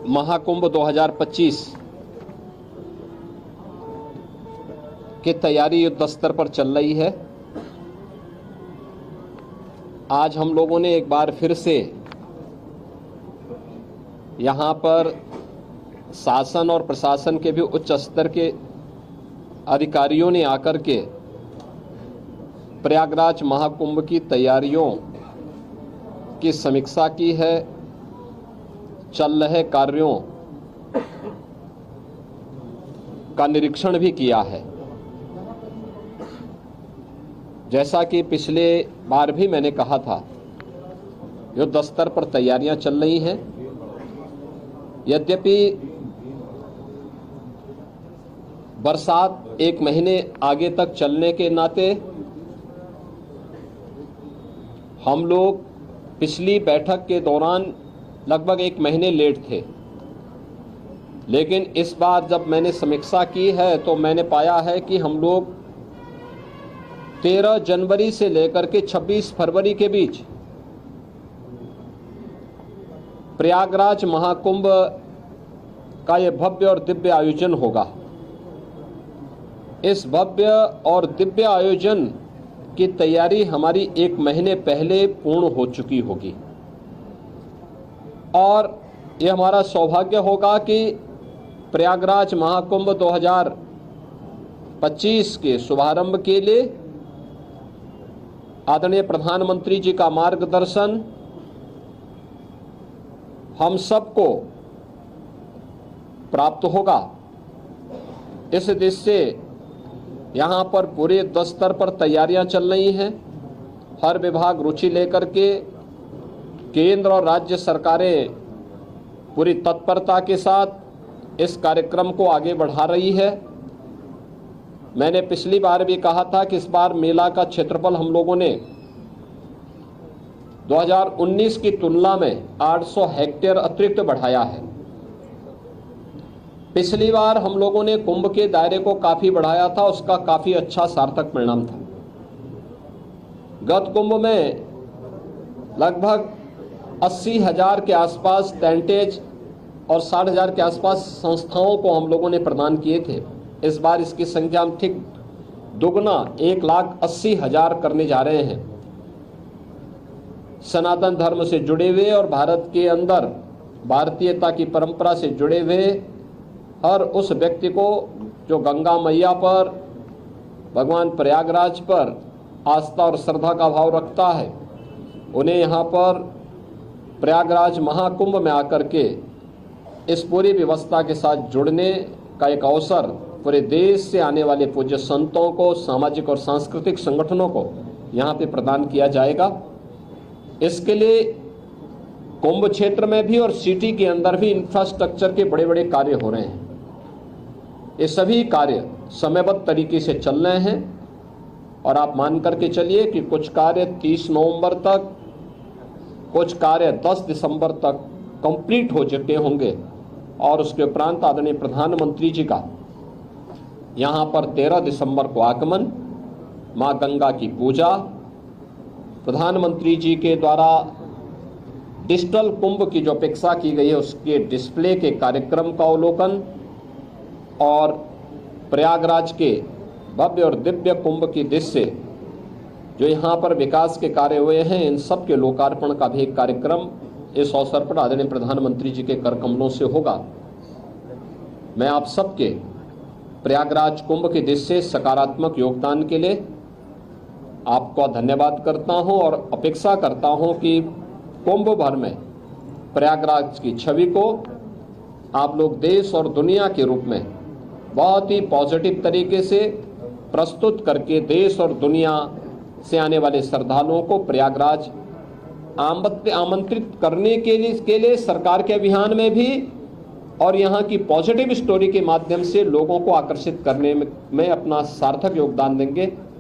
महाकुंभ 2025 की तैयारी युद्ध स्तर पर चल रही है। आज हम लोगों ने एक बार फिर से यहाँ पर शासन और प्रशासन के भी उच्च स्तर के अधिकारियों ने आकर के प्रयागराज महाकुंभ की तैयारियों की समीक्षा की है, चल रहे कार्यों का निरीक्षण भी किया है। जैसा कि पिछले बार भी मैंने कहा था, युद्ध स्तर पर तैयारियां चल रही हैं। यद्यपि बरसात एक महीने आगे तक चलने के नाते हम लोग पिछली बैठक के दौरान लगभग एक महीने लेट थे, लेकिन इस बार जब मैंने समीक्षा की है तो मैंने पाया है कि हम लोग 13 जनवरी से लेकर के 26 फरवरी के बीच प्रयागराज महाकुंभ का ये भव्य और दिव्य आयोजन होगा। इस भव्य और दिव्य आयोजन की तैयारी हमारी एक महीने पहले पूर्ण हो चुकी होगी और ये हमारा सौभाग्य होगा कि प्रयागराज महाकुंभ 2025 के शुभारंभ के लिए आदरणीय प्रधानमंत्री जी का मार्गदर्शन हम सबको प्राप्त होगा। इस दृष्टि से यहाँ पर पूरे युद्ध स्तर पर तैयारियां चल रही हैं। हर विभाग रुचि लेकर के केंद्र और राज्य सरकारें पूरी तत्परता के साथ इस कार्यक्रम को आगे बढ़ा रही है। मैंने पिछली बार भी कहा था कि इस बार मेला का क्षेत्रफल हम लोगों ने 2019 की तुलना में 800 हेक्टेयर अतिरिक्त बढ़ाया है। पिछली बार हम लोगों ने कुंभ के दायरे को काफी बढ़ाया था, उसका काफी अच्छा सार्थक परिणाम था। गत कुंभ में लगभग 80,000 के आसपास टेंटेज और 60,000 के आसपास संस्थाओं को हम लोगों ने प्रदान किए थे। इस बार इसकी संख्या हम ठीक दुगना 1,80,000 करने जा रहे हैं। सनातन धर्म से जुड़े हुए और भारत के अंदर भारतीयता की परंपरा से जुड़े हुए हर उस व्यक्ति को जो गंगा मैया पर, भगवान प्रयागराज पर आस्था और श्रद्धा का भाव रखता है, उन्हें यहाँ पर प्रयागराज महाकुंभ में आकर के इस पूरी व्यवस्था के साथ जुड़ने का एक अवसर पूरे देश से आने वाले पूज्य संतों को, सामाजिक और सांस्कृतिक संगठनों को यहाँ पे प्रदान किया जाएगा। इसके लिए कुंभ क्षेत्र में भी और सिटी के अंदर भी इंफ्रास्ट्रक्चर के बड़े बड़े कार्य हो रहे हैं। ये सभी कार्य समयबद्ध तरीके से चल रहे हैं और आप मान करके चलिए कि कुछ कार्य 30 नवंबर तक, कुछ कार्य 10 दिसंबर तक कंप्लीट हो चुके होंगे और उसके उपरांत आदरणीय प्रधानमंत्री जी का यहाँ पर 13 दिसंबर को आगमन, माँ गंगा की पूजा, प्रधानमंत्री जी के द्वारा डिजिटल कुंभ की जो अपेक्षा की गई है उसके डिस्प्ले के कार्यक्रम का अवलोकन और प्रयागराज के भव्य और दिव्य कुंभ की दृष्टि से जो यहाँ पर विकास के कार्य हुए हैं, इन सब के लोकार्पण का भी एक कार्यक्रम इस अवसर पर आदरणीय प्रधानमंत्री जी के कर कमलों से होगा। मैं आप सबके प्रयागराज कुंभ की दृष्टि से सकारात्मक योगदान के लिए आपका धन्यवाद करता हूं और अपेक्षा करता हूं कि कुंभ भर में प्रयागराज की छवि को आप लोग देश और दुनिया के रूप में बहुत ही पॉजिटिव तरीके से प्रस्तुत करके देश और दुनिया से आने वाले श्रद्धालुओं को प्रयागराज आमंत्रित करने के लिए सरकार के अभियान में भी और यहाँ की पॉजिटिव स्टोरी के माध्यम से लोगों को आकर्षित करने में अपना सार्थक योगदान देंगे।